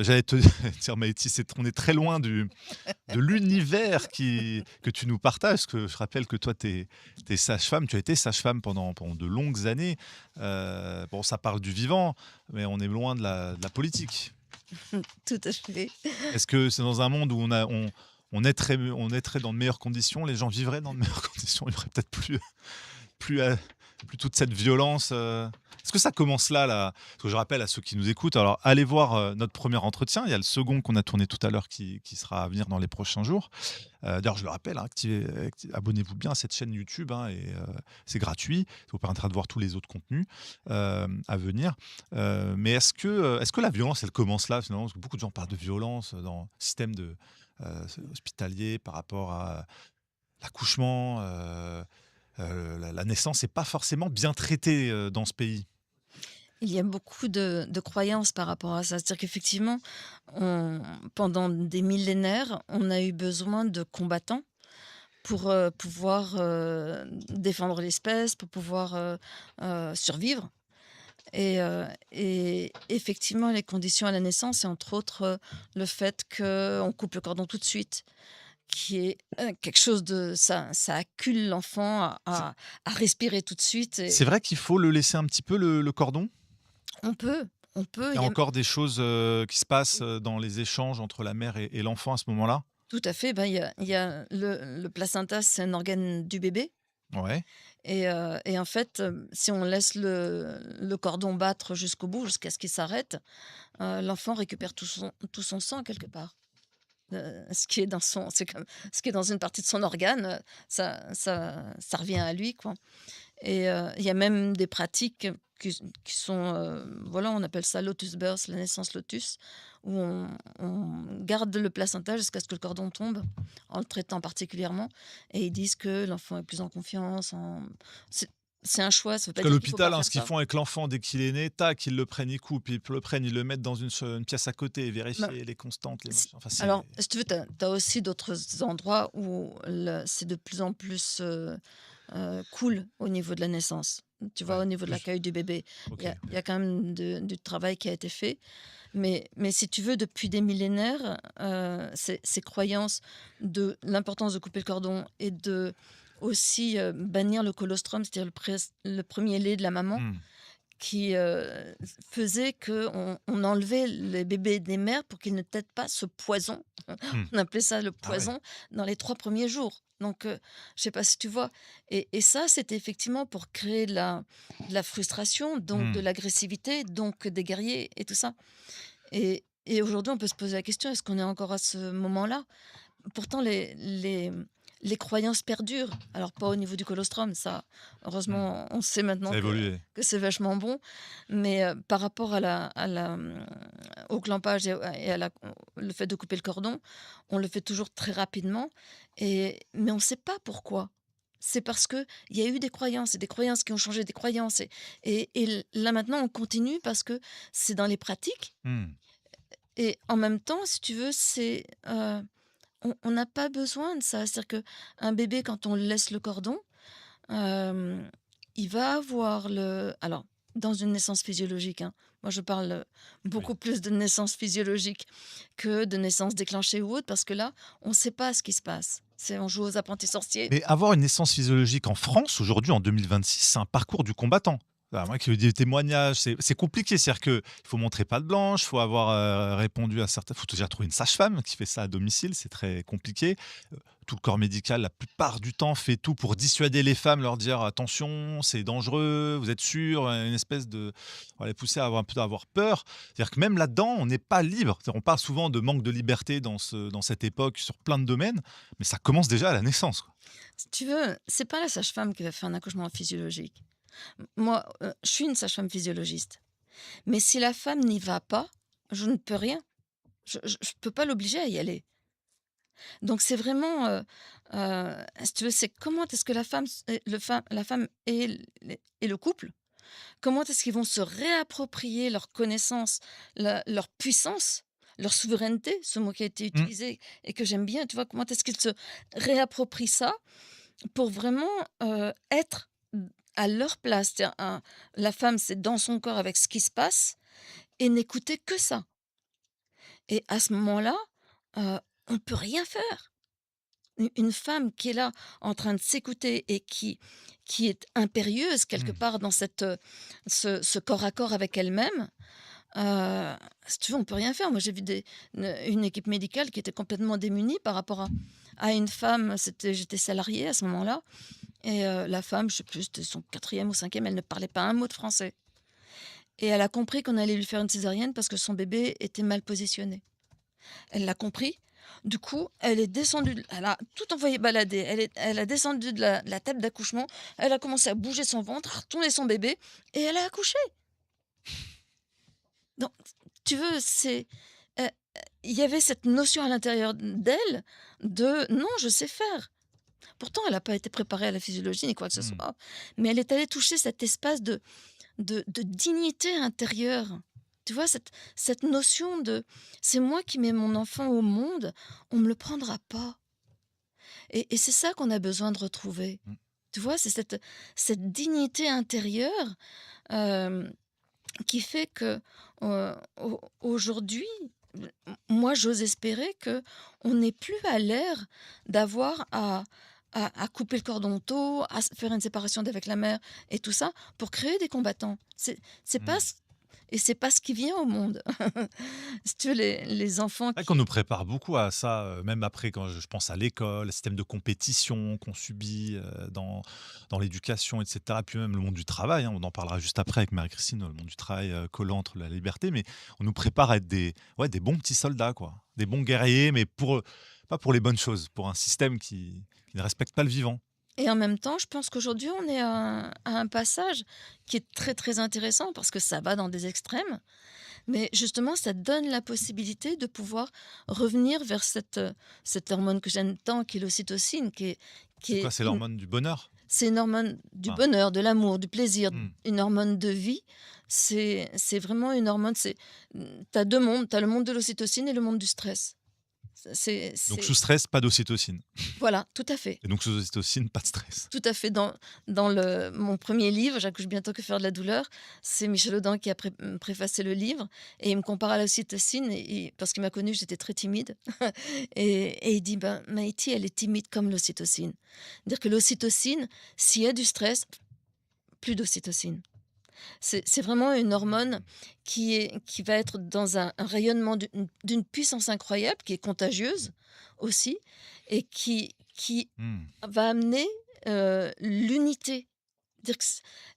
j'allais te dire, mais on est très loin de l'univers que tu nous partages, parce que je rappelle que toi, tu es sage-femme, tu as été sage-femme pendant de longues années. Bon, ça parle du vivant, mais on est loin de la politique. Tout à fait. Est-ce que c'est dans un monde où on naîtrait dans de meilleures conditions, les gens vivraient dans de meilleures conditions, il y aurait peut-être plus, plus toute cette violence. Est-ce que ça commence là? Parce que je rappelle à ceux qui nous écoutent, alors allez voir notre premier entretien. Il y a le second qu'on a tourné tout à l'heure qui sera à venir dans les prochains jours. D'ailleurs, je le rappelle, hein, abonnez-vous bien à cette chaîne YouTube, hein, et c'est gratuit. Ça vous permettra de voir tous les autres contenus à venir. Mais est-ce que la violence, elle commence là finalement? Parce que beaucoup de gens parlent de violence dans le système hospitalier par rapport à l'accouchement. La naissance n'est pas forcément bien traitée dans ce pays. Il y a beaucoup de croyances par rapport à ça. C'est-à-dire qu'effectivement, on pendant des millénaires, on a eu besoin de combattants pour, pouvoir, défendre l'espèce, pour pouvoir, survivre et effectivement, les conditions à la naissance, c'est entre autres, le fait qu'on coupe le cordon tout de suite, qui est, quelque chose de ça accule l'enfant C'est à respirer tout de suite c'est et vrai qu'il faut le laisser un petit peu le cordon? on peut on peut, Il y il a y a encore des choses qui se passent dans les échanges entre la mère et l'enfant à ce moment-là? tout à fait, ben, il y a le placenta, c'est un organe du bébé Ouais. et en fait, si on laisse le cordon battre jusqu'au bout, jusqu'à ce qu'il s'arrête, l'enfant récupère tout son sang quelque part. Ce qui est dans son c'est comme ce qui est dans une partie de son organe, ça revient à lui, quoi et il y a même des pratiques qui sont, voilà, on appelle ça lotus birth, la naissance lotus, où on garde le placenta jusqu'à ce que le cordon tombe, en le traitant particulièrement et ils disent que l'enfant est plus en confiance, c'est c'est un choix, ça veut Parce pas qu'à dire qu'il faut pas l'hôpital, hein, faire ce qu'ils ça. font avec l'enfant dès qu'il est né, tac, ils le prennent, ils coupent, ils le prennent, ils le mettent dans une pièce à côté, Ben, vérifier les constantes, les si machins. Enfin, alors, c'est si tu veux, tu as aussi d'autres endroits où c'est de plus en plus, cool au niveau de la naissance. Tu vois, ouais, au niveau de plus l'accueil du bébé, il y OK. a il y a quand même du travail qui a été fait. Mais si tu veux, depuis des millénaires, ces croyances de l'importance de couper le cordon et de aussi, bannir le colostrum, c'est-à-dire le 1er lait de la maman Mmh. qui, faisait qu'on enlevait les bébés des mères pour qu'ils ne têtent pas ce poison. Mmh. On appelait ça le Ah ouais. poison dans les 3 premiers jours. Donc, je sais pas si tu vois? Et ça, c'était effectivement pour créer de la frustration, donc de Mmh. l'agressivité, donc des guerriers et tout ça. Et aujourd'hui, on peut se poser la question: «Est-ce qu'on est encore à ce moment-là?» Pourtant les croyances perdurent. Alors pas au niveau du colostrum, ça, Mmh. heureusement, on sait maintenant Ça a évolué. que c'est vachement bon. Mais, par rapport au clampage et le fait de couper le cordon, on le fait toujours très rapidement mais on ne sait pas pourquoi. C'est parce qu'il y a eu des croyances et des croyances qui ont changé des croyances là maintenant on continue parce que c'est dans les pratiques Mmh. et en même temps, si tu veux, on n'a pas besoin de ça. C'est-à-dire qu'un bébé, quand on laisse le cordon, hem, il va avoir alors, dans une naissance physiologique, hein, moi je parle, Oui. beaucoup plus de naissance physiologique que de naissance déclenchée ou autre, parce que là, on ne sait pas ce qui se passe. On joue aux apprentis sorciers. Mais avoir une naissance physiologique en France, aujourd'hui, en 2026, c'est un parcours du combattant. Moi qui ai eu des témoignages, c'est compliqué. C'est-à-dire qu'il faut montrer patte blanche, il faut avoir répondu à certains. Il faut déjà trouver une sage-femme qui fait ça à domicile, c'est très compliqué. Tout le corps médical, la plupart du temps, fait tout pour dissuader les femmes, leur dire attention, c'est dangereux, vous êtes sûr, une espèce de. On va les pousser à avoir un peu avoir peur. C'est-à-dire que même là-dedans, on n'est pas libre. C'est-à-dire, on parle souvent de manque de liberté dans cette époque sur plein de domaines, mais ça commence déjà à la naissance, quoi. Si tu veux, c'est pas la sage-femme qui va faire un accouchement physiologique. Moi, je suis une sage-femme physiologiste, mais si la femme n'y va pas, je ne peux rien. Je peux pas l'obliger à y aller. Donc c'est vraiment, si tu veux, c'est comment est-ce que la femme et le couple, comment est-ce qu'ils vont se réapproprier leur connaissance, leur puissance, leur souveraineté, ce mot qui a été Mmh. utilisé et que j'aime bien, tu vois? Comment est-ce qu'ils se réapproprient ça pour vraiment, être à leur place? C'est-à-dire la femme, c'est dans son corps avec ce qui se passe et n'écouter que ça. Et à ce moment-là, on ne peut rien faire. Une femme qui est là en train de s'écouter et qui est impérieuse quelque Mmh. part dans ce corps à corps avec elle-même, heu, si tu veux, on peut rien faire. Moi, j'ai vu une équipe médicale qui était complètement démunie par rapport à une femme. J'étais salariée à ce moment-là et la femme, je sais plus, c'était son quatrième ou cinquième, elle ne parlait pas un mot de français et elle a compris qu'on allait lui faire une césarienne parce que son bébé était mal positionné. Elle l'a compris. Du coup, elle est descendue elle a tout envoyé balader. Elle a descendu de la table d'accouchement, elle a commencé à bouger son ventre, à retourner son bébé et elle a accouché. Donc, tu veux, heu, il y avait cette notion à l'intérieur d'elle de: «Non, je sais faire». Pourtant, elle n'a pas été préparée à la physiologie ni quoi que ce Mmh. soit, mais elle est allée toucher cet espace de dignité intérieure. Tu vois? Cette notion de: «C'est moi qui mets mon enfant au monde, on me le prendra pas» et c'est ça qu'on a besoin de retrouver. Mmh. Tu vois? C'est cette dignité intérieure, hem, qui fait que, aujourd'hui, moi, j'ose espérer que on n'est plus à l'ère d'avoir à couper le cordon tôt, à faire une séparation d'avec la mère et tout ça pour créer des combattants. C'est pas Mmh. ce et c'est pas ce qui vient au monde. Si tu veux, les enfants C'est vrai qu'on qui nous prépare beaucoup à ça, même après quand je pense à l'école, le système de compétition qu'on subit, dans l'éducation et cetera, puis même le monde du travail, hein, on en parlera juste après avec Marie-Christine, le monde du travail, collant entre la liberté, mais on nous prépare à être des bons petits soldats, quoi. Des bons guerriers, mais pas pour les bonnes choses, pour un système qui ne respecte pas le vivant. et en même temps, je pense qu'aujourd'hui, on est à un passage qui est très, très intéressant parce que ça va dans des extrêmes. Mais justement, ça donne la possibilité de pouvoir revenir vers cette hormone que j'aime tant, qui est l'ocytocine, qui C'est quoi? est C'est l'hormone du bonheur? c'est une hormone du Ah, bonheur, de l'amour, du plaisir, mmh. une hormone de vie. C'est vraiment une hormone, tu as 2 mondes, tu as le monde de l'ocytocine et le monde du stress. Donc C'est sous stress, pas d'ocytocine voilà, tout à fait. et donc sous ocytocine, pas de stress. Tout à fait. Dans mon premier livre, «J'accouche bientôt, que faire de la douleur», c'est Michel Audin qui a préfacé le livre et il me compare à l'ocytocine parce qu'il m'a connue, j'étais très timide et il dit: «Ben, Maïty, elle est timide comme l'ocytocine». Dire que l'ocytocine, s'il y a du stress, plus d'ocytocine. C'est vraiment une hormone Mmh. qui va être dans un rayonnement d'une puissance incroyable, qui est contagieuse aussi et qui Mmh. va amener, l'unité. Dire que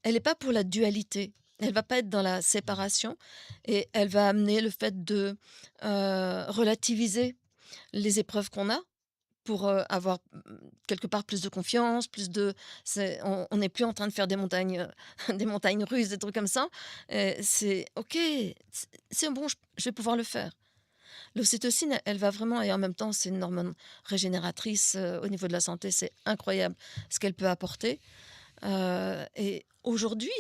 elle est pas pour la dualité. Elle va pas être dans la Mmh. séparation et elle va amener le fait de, relativiser les épreuves qu'on a pour, avoir, quelque part plus de confiance, plus de on n'est plus en train de faire des montagnes, des montagnes russes, des trucs comme ça. C'est OK, c'est bon, je vais pouvoir le faire. L'ocytocine, elle va vraiment et en même temps, c'est une hormone régénératrice, au niveau de la santé, c'est incroyable ce qu'elle peut apporter. Et aujourd'hui,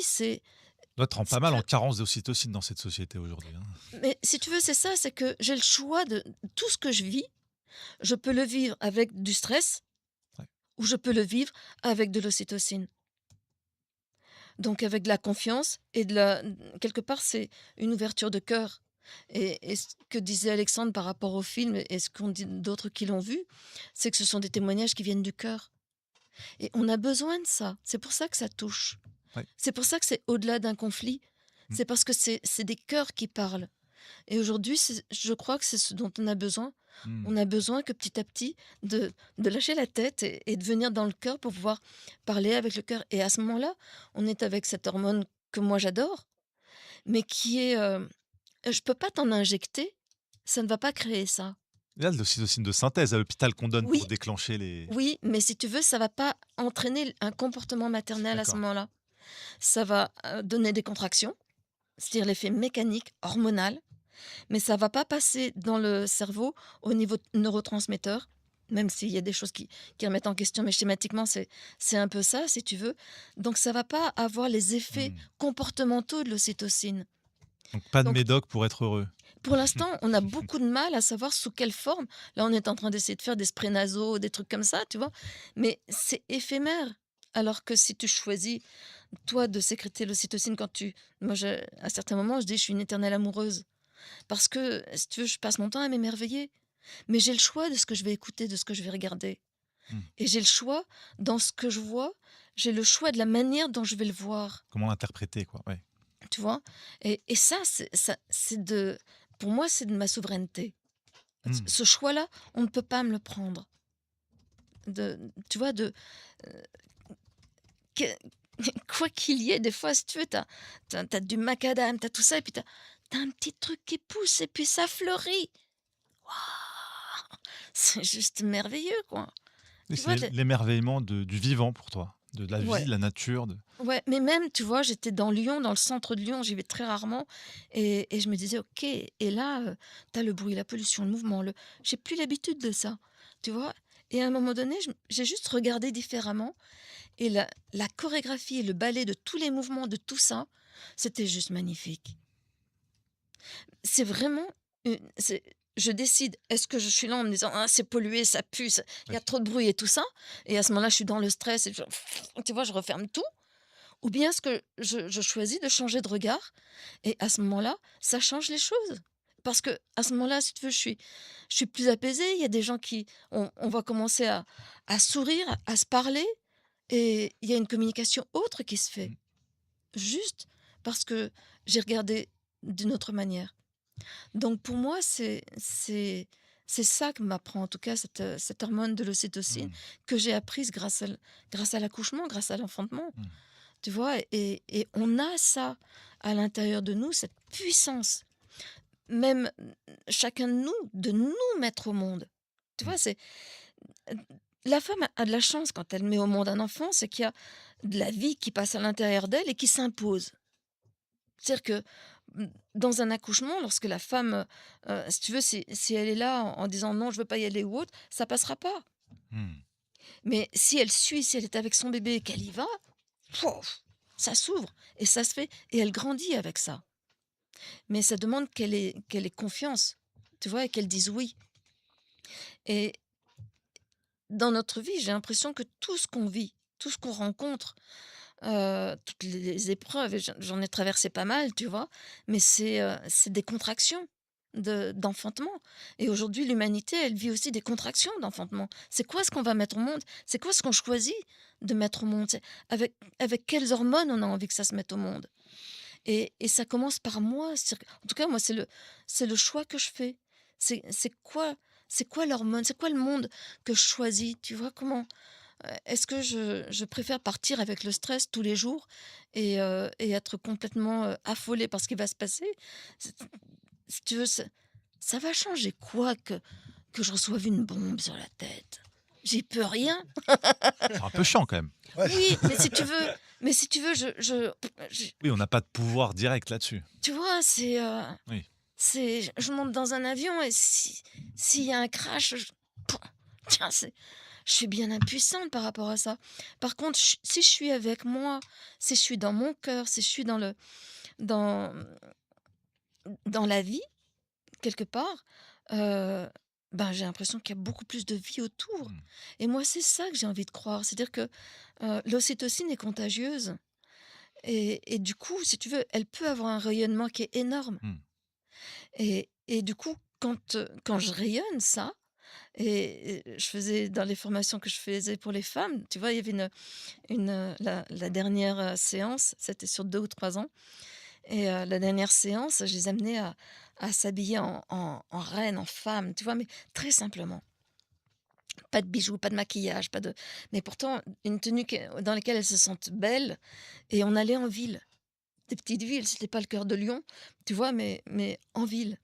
Doit te rendre si pas mal tu en veux carence d'ocytocine dans cette société aujourd'hui, hein. mais si tu veux, c'est ça, c'est que j'ai le choix de tout ce que je vis, je peux le vivre avec du stress Ouais. ou je peux le vivre avec de l'ocytocine. Donc avec de la confiance et quelque part, c'est une ouverture de cœur et ce que disait Alexandre par rapport au film et ce qu'ont dit d'autres qui l'ont vu, c'est que ce sont des témoignages qui viennent du cœur et on a besoin de ça. C'est pour ça que ça touche. Ouais. C'est pour ça que c'est au-delà d'un conflit. Mmh. C'est parce que c'est des cœurs qui parlent et aujourd'hui, je crois que c'est ce dont on a besoin. Mmh. On a besoin que petit à petit de lâcher la tête et de venir dans le cœur pour pouvoir parler avec le cœur et à ce moment-là, on est avec cette hormone que moi j'adore, mais qui est, je peux pas t'en injecter, ça ne va pas créer ça. Il y a de l'ocytocine de synthèse à l'hôpital qu'on donne Oui, pour déclencher les oui, mais si tu veux, ça va pas entraîner un comportement maternel à ce d'accord. moment-là. Ça va, donner des contractions, c'est-à-dire l'effet mécanique, hormonal. Mais ça va pas passer dans le cerveau au niveau neurotransmetteurs, même s'il y a des choses qui remettent en question, mais schématiquement, c'est un peu ça, si tu veux. Donc ça va pas avoir les effets Mmh. comportementaux de l'ocytocine. Donc pas de Donc médoc pour être heureux. pour l'instant, on a beaucoup de mal à savoir sous quelle forme. Là, on est en train d'essayer de faire des sprays nasaux, des trucs comme ça, tu vois? Mais c'est éphémère. Alors que si tu choisis, toi, de sécréter l'ocytocine quand tu moi, à certains moments, je dis: «Je suis une éternelle amoureuse». parce que, si tu veux, je passe mon temps à m'émerveiller. Mais j'ai le choix de ce que je vais écouter, de ce que je vais regarder. Mmh. Et j'ai le choix dans ce que je vois, j'ai le choix de la manière dont je vais le voir, Comment l'interpréter, quoi? Ouais. tu vois? Et ça, c'est de pour moi, c'est de ma souveraineté. Mmh. Ce choix-là, on ne peut pas me le prendre. Tu vois, heu, que quoi qu'il y ait, des fois, si tu veux, tu as du macadam, tu as tout ça et puis tu as un petit truc qui pousse et puis ça fleurit. Waouh! C'est juste merveilleux, quoi. Oui, Tu vois? c'est l'émerveillement du vivant pour toi, de la vie, Ouais, de la nature, de ouais, mais même, tu vois, j'étais dans Lyon, dans le centre de Lyon, j'y vais très rarement et je me disais: «OK» et là, tu as le bruit, la pollution, le mouvement, j'ai plus l'habitude de ça, tu vois? Et à un moment donné, j'ai juste regardé différemment et la chorégraphie et le ballet de tous les mouvements, de tout ça, c'était juste magnifique. C'est vraiment c'est je décide, est-ce que je suis là en me disant: «Ah, c'est pollué, ça pue, il y a oui. trop de bruit et tout ça» et à ce moment-là, je suis dans le stress et tu vois, je referme tout. Ou bien est-ce que je choisis de changer de regard et à ce moment-là, ça change les choses. Parce que à ce moment-là, si tu veux, je suis plus apaisée. Il y a des gens qui on va commencer à sourire, à se parler et il y a une communication autre qui se fait. Mmh. Juste parce que j'ai regardé d'une autre manière. Donc pour moi, c'est ça que m'apprend en tout cas cette hormone de l'ocytocine Mmh. que j'ai apprise grâce à l'accouchement, grâce à l'enfantement. Mmh. Tu vois? Et on a ça à l'intérieur de nous, cette puissance, même chacun de nous mettre au monde. Tu Mmh. vois? La femme a de la chance quand elle met au monde un enfant, c'est qu'il y a de la vie qui passe à l'intérieur d'elle et qui s'impose. C'est-à-dire que, dans un accouchement, lorsque la femme, si tu veux, si elle est là en disant: «Non, je veux pas y aller» ou autre, ça passera pas. Mmh. Mais si elle suit, si elle est avec son bébé et qu'elle y va, pouf, ça s'ouvre et ça se fait et elle grandit avec ça. Mais ça demande qu'elle ait confiance, tu vois? Et qu'elle dise oui. Et dans notre vie, j'ai l'impression que tout ce qu'on vit, tout ce qu'on rencontre, toutes les épreuves et j'en ai traversé pas mal, tu vois? Mais c'est des contractions d'enfantement et aujourd'hui, l'humanité, elle vit aussi des contractions d'enfantement. C'est quoi ce qu'on va mettre au monde? C'est quoi ce qu'on choisit de mettre au monde? C'est avec quelles hormones on a envie que ça se mette au monde? Et ça commence par moi, c'est-à-dire en tout cas, moi, c'est le choix que je fais. C'est quoi l'hormone? C'est quoi le monde que je choisis? Tu vois comment? Est-ce que je préfère partir avec le stress tous les jours et être complètement, affolée par ce qui va se passer? C'est si tu veux, ça va changer quoi que je reçoive une bombe sur la tête? J'y peux rien. C'est un peu chiant quand même. Ouais, Oui, mais si tu veux, je Oui, on n'a pas de pouvoir direct là-dessus. tu vois, Oui. je monte dans un avion et s'il y a un crash, pouah, tiens, je suis bien impuissante par rapport à ça. Par contre, si je suis avec moi, si je suis dans mon cœur, si je suis dans dans la vie, quelque part, heu, ben, j'ai l'impression qu'il y a beaucoup plus de vie autour Mmh. et moi, c'est ça que j'ai envie de croire. C'est-à-dire que, l'ocytocine est contagieuse et du coup, si tu veux, elle peut avoir un rayonnement qui est énorme. Mmh. Et du coup, quand je rayonne ça et je faisais dans les formations que je faisais pour les femmes, tu vois, il y avait la dernière, séance, c'était sur 2 ou 3 ans et la dernière séance, je les amenais à s'habiller en reine, en femme, tu vois? Mais très simplement. Pas de bijoux, pas de maquillage, pas de mais pourtant une tenue dans laquelle elles se sentent belles et on allait en ville, des petites villes, c'était pas le cœur de Lyon, tu vois? Mais en ville.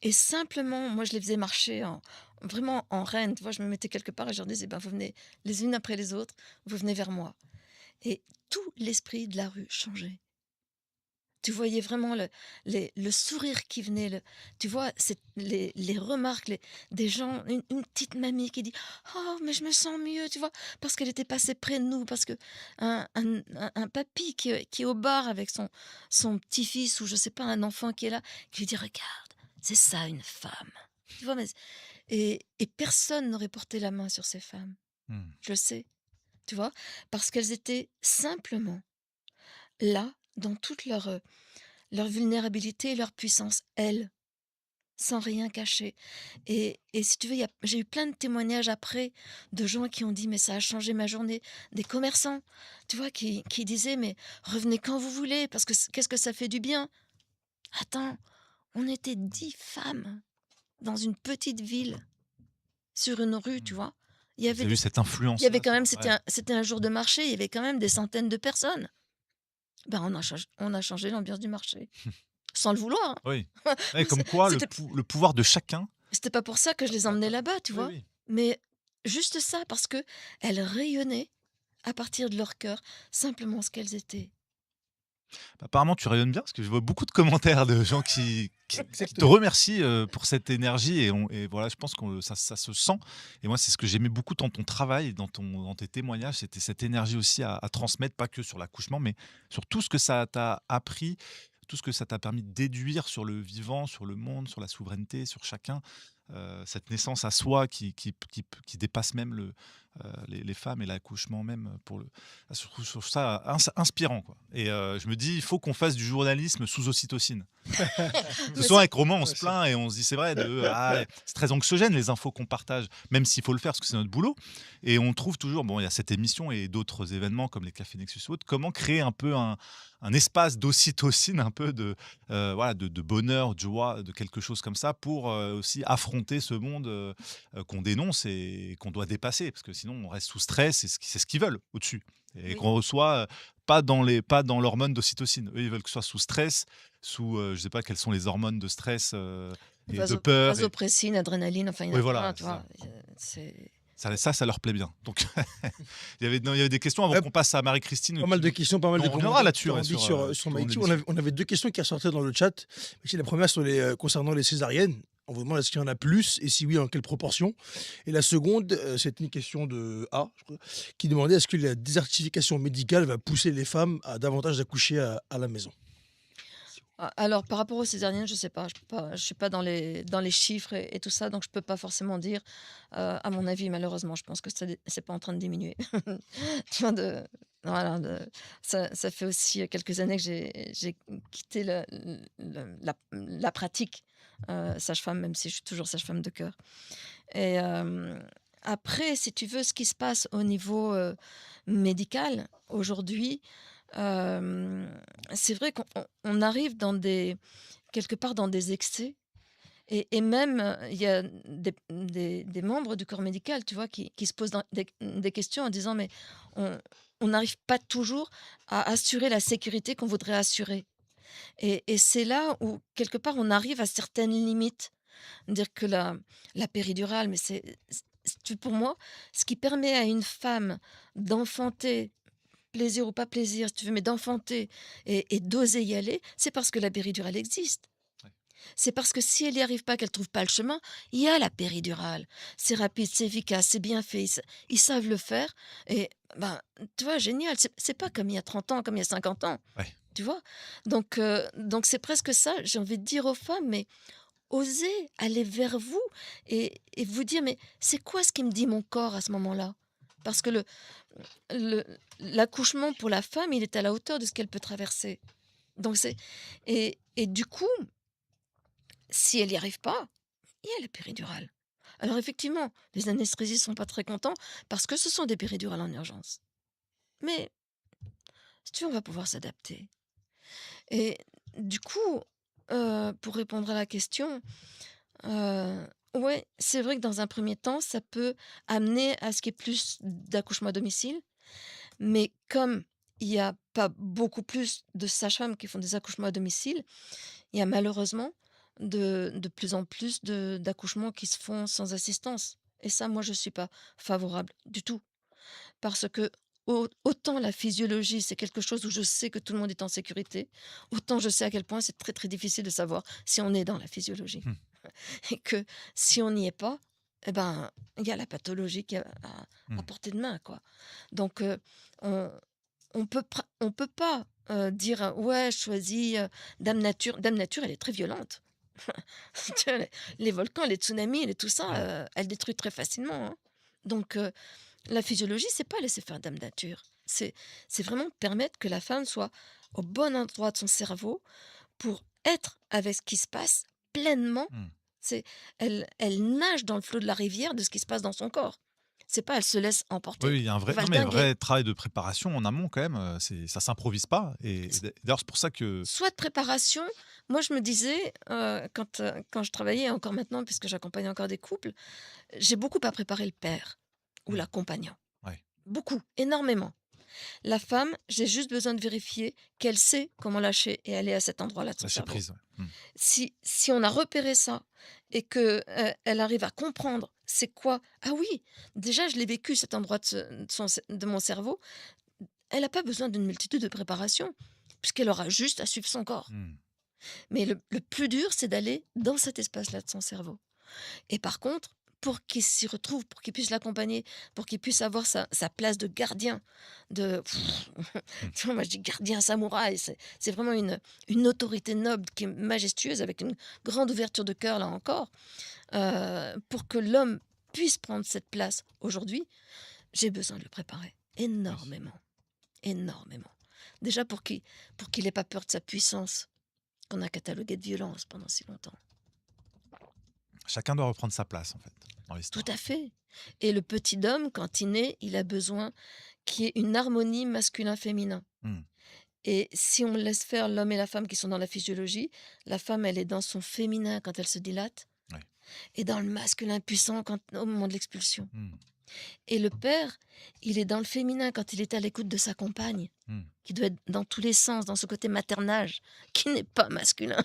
Et simplement, moi, je les faisais marcher vraiment en reine, tu vois? Je me mettais quelque part et je leur disais: «Ben, vous venez les unes après les autres, vous venez vers moi» et tout l'esprit de la rue changeait. Tu voyais vraiment le sourire qui venait, tu vois? C'est les remarques, des gens, une petite mamie qui dit: «Oh, mais je me sens mieux», tu vois? Parce qu'elle était passée près de nous, parce que un papy qui est au bar avec son petit-fils ou je sais pas, un enfant qui est là, qui lui dit: «Regarde, c'est ça une femme». Tu vois? Mais et personne n'aurait porté la main sur ces femmes. Mmh. Je le sais, tu vois? Parce qu'elles étaient simplement là, dans toute leur vulnérabilité et leur puissance, elles. sans rien cacher. Et si tu veux, j'ai eu plein de témoignages après de gens qui ont dit, mais ça a changé ma journée. Des commerçants, tu vois, qui disaient, mais revenez quand vous voulez, parce que qu'est-ce que ça fait du bien. Attends, on était 10 femmes dans une petite ville, sur une rue, tu Mmh. vois. Il y Vous avait avez eu des, cette il y avait influence-là quand même, sur ouais. c'était un jour de marché, il y avait quand même des centaines de personnes. Ben, on a changé l'ambiance du marché, sans le vouloir, Oui. hein. Ouais, Mais comme quoi c'était le pouvoir de chacun C'était pas pour ça que je les emmenais là-bas, tu oui, vois? oui. Mais juste ça, parce que elles rayonnaient à partir de leur cœur, simplement ce qu'elles étaient. Apparemment, tu rayonnes bien parce que je vois beaucoup de commentaires de gens qui te Exactement. remercient, pour cette énergie et voilà, je pense que ça se sent et moi, c'est ce que j'aimais beaucoup dans ton travail et dans tes témoignages, c'était cette énergie aussi à transmettre, pas que sur l'accouchement, mais sur tout ce que ça t'a appris, tout ce que ça t'a permis de déduire sur le vivant, sur le monde, sur la souveraineté, sur chacun. Cette naissance à soi qui dépasse même les femmes et l'accouchement même, pour le je trouve ça inspirant, quoi et je me dis: «Il faut qu'on fasse du journalisme sous ocytocine». Parce que Mais souvent c'est avec Romain, on Ouais, se c'est plaint et on se dit: «C'est vrai de ah, c'est très anxiogène les infos qu'on partage», même s'il faut le faire parce que c'est notre boulot et on trouve toujours bon, il y a cette émission et d'autres événements comme les cafés Nexus ou autres, comment créer un peu un espace d'ocytocine, un peu de, voilà, de bonheur, de joie, de quelque chose comme ça pour, aussi affronter ce monde, qu'on dénonce et qu'on doit dépasser parce que sinon on reste sous stress et c'est ce qu'ils veulent au-dessus et oui, qu'on reçoit, pas dans l'hormone d'ocytocine. Eux, ils veulent que ce soit sous stress, sous, je sais pas quelles sont les hormones de stress, et de peur et vasopressine, adrénaline, enfin, il y en oui, a voilà, plein, tu c'est ça. vois? C'est Ça leur plaît bien. Donc il y avait des questions avant ouais, qu'on passe à Marie-Christine pas mal qui de questions, pas mal de on reviendra commentaires là-dessus, ouais, dithyrambiques sur, sur tout au long de Mighty. l'émission. On avait 2 questions qui ressortaient dans le chat. C'est la première sur concernant les césariennes. On vous demande est-ce qu'il y en a plus et si oui, en quelle proportion? Et la seconde, c'était une question de A, je crois, qui demandait est-ce que la désertification médicale va pousser les femmes à davantage accoucher à la maison? alors par rapport aux césariennes, je sais pas, je suis pas dans les chiffres et tout ça, donc je peux pas forcément dire, à mon avis, malheureusement, je pense que c'est pas en train de diminuer. Tu vois? Voilà, ça fait aussi quelques années que j'ai quitté la pratique, sage-femme, même si je suis toujours sage-femme de cœur. Et après, si tu veux, ce qui se passe au niveau, médical aujourd'hui, hem, c'est vrai qu'on arrive quelque part dans des excès et même, il y a des membres du corps médical, tu vois, qui se posent des questions en disant: «Mais on on n'arrive pas toujours à assurer la sécurité qu'on voudrait assurer» et c'est là où quelque part on arrive à certaines limites. Dire que la péridurale, mais pour moi, ce qui permet à une femme d'enfanter, plaisir ou pas plaisir, si tu veux, mais d'enfanter et d'oser y aller, c'est parce que la péridurale existe. Ouais. C'est parce que si elle n'y arrive pas, qu'elle trouve pas le chemin, il y a la péridurale. C'est rapide, c'est efficace, c'est bien fait, ils savent le faire et ben, tu vois, génial. C'est pas comme il y a 30 ans, comme il y a 50 ans, Ouais. tu vois? Donc c'est presque ça, j'ai envie de dire aux femmes, mais osez aller vers vous et vous dire: «Mais c'est quoi ce qui me dit mon corps à ce moment-là?» Parce que le l'accouchement pour la femme, il est à la hauteur de ce qu'elle peut traverser. Donc et du coup, si elle n'y arrive pas, il y a la péridurale. Alors effectivement, les anesthésistes sont pas très contents parce que ce sont des péridurales en urgence. Mais si tu veux, on va pouvoir s'adapter et du coup, pour répondre à la question, ouais, c'est vrai que dans un premier temps, ça peut amener à ce qu'il y ait plus d'accouchements à domicile, mais comme il y a pas beaucoup plus de sages-femmes qui font des accouchements à domicile, il y a malheureusement de plus en plus d'accouchements qui se font sans assistance et ça, moi, je suis pas favorable du tout parce que autant la physiologie, c'est quelque chose où je sais que tout le monde est en sécurité, autant je sais à quel point c'est très, très difficile de savoir si on est dans la physiologie. Mmh. Et que si on n'y est pas, eh ben, il y a la pathologie qui est à Mmh. portée de main, quoi. Donc, on on peut pas, dire: «Ouais, je choisis, Dame Nature». Dame Nature, elle est très violente. Tu vois, les volcans, les tsunamis, les tout ça, Ouais. elle détruit très facilement, hein. Donc, la physiologie, c'est pas laisser faire Dame Nature. C'est vraiment permettre que la femme soit au bon endroit de son cerveau pour être avec ce qui se passe pleinement Mmh. C'est elle nage dans le flot de la rivière de ce qui se passe dans son corps. C'est pas elle se laisse Oui, emporter. oui, il y a un Elle vrai, va non, le mais un dinguer. vrai travail de préparation en amont quand même. Ça s'improvise pas. Et d'ailleurs, c'est pour ça que. Soit de préparation, moi je me disais, quand je travaillais, et encore maintenant puisque j'accompagne encore des couples, j'ai beaucoup à préparer le père ou Hmm, l'accompagnant. ouais, Beaucoup, énormément. La femme, j'ai juste besoin de vérifier qu'elle sait comment lâcher et aller à cet endroit-là de son lâcher cerveau. prise. Ouais. Si on a repéré ça et que, elle arrive à comprendre c'est quoi: «Ah oui, déjà je l'ai vécu cet endroit de mon cerveau», elle a pas besoin d'une multitude de préparations, puisqu'elle aura juste à suivre son corps. Hmm. Mais le plus dur, c'est d'aller dans cet espace-là de son cerveau. Et par contre, pour qu'il s'y retrouve, pour qu'il puisse l'accompagner, pour qu'il puisse avoir sa place de gardien, de Hmm. tu vois, moi je dis gardien samouraï, c'est vraiment une autorité noble qui est majestueuse, avec une grande ouverture de cœur là encore, pour que l'homme puisse prendre cette place aujourd'hui, j'ai besoin de le préparer Oui. énormément, énormément. Déjà pour qu'il ait pas peur de sa puissance, qu'on a cataloguée de violence pendant si longtemps. Chacun doit reprendre sa place en fait dans Tout l'histoire. à fait. Et le petit homme, quand il naît, il a besoin qu'il y ait une harmonie masculin-féminin. Hmm. Et si on laisse faire l'homme et la femme qui sont dans la physiologie, la femme, elle est dans son féminin quand elle se dilate, Ouais. et dans le masculin puissant au moment de l'expulsion. Hmm. Et le père, il est dans le féminin quand il est à l'écoute de sa compagne, Hmm. qui doit être dans tous les sens, dans ce côté maternage, qui n'est pas masculin.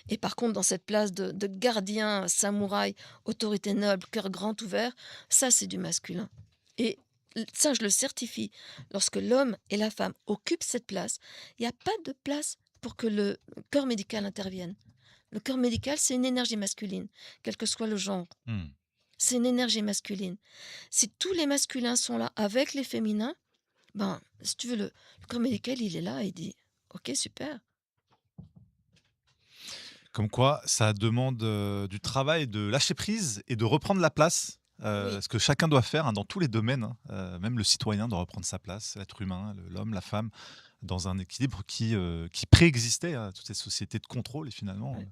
Et par contre, dans cette place de gardien, samouraï, autorité noble, cœur grand ouvert, ça, c'est du masculin. Et ça, je le certifie. Lorsque l'homme et la femme occupent cette place, il n'y a pas de place pour que le corps médical intervienne. Le corps médical, c'est une énergie masculine, quel que soit le genre. Hmm. C'est une énergie masculine. Si tous les masculins sont là avec les féminins, ben, si tu veux, le corps médical, il est là et il dit, ok, super. Comme quoi, ça demande du travail de lâcher prise et de reprendre la place. Oui, Ce que chacun doit faire, hein, dans tous les domaines, hein. Même le citoyen doit reprendre sa place, l'être humain, l'homme, la femme, dans un équilibre qui préexistait à toutes ces sociétés de contrôle. Et finalement, ouais.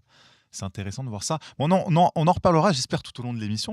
c'est intéressant de voir ça. Bon, non, non, on en reparlera, j'espère, tout au long de l'émission.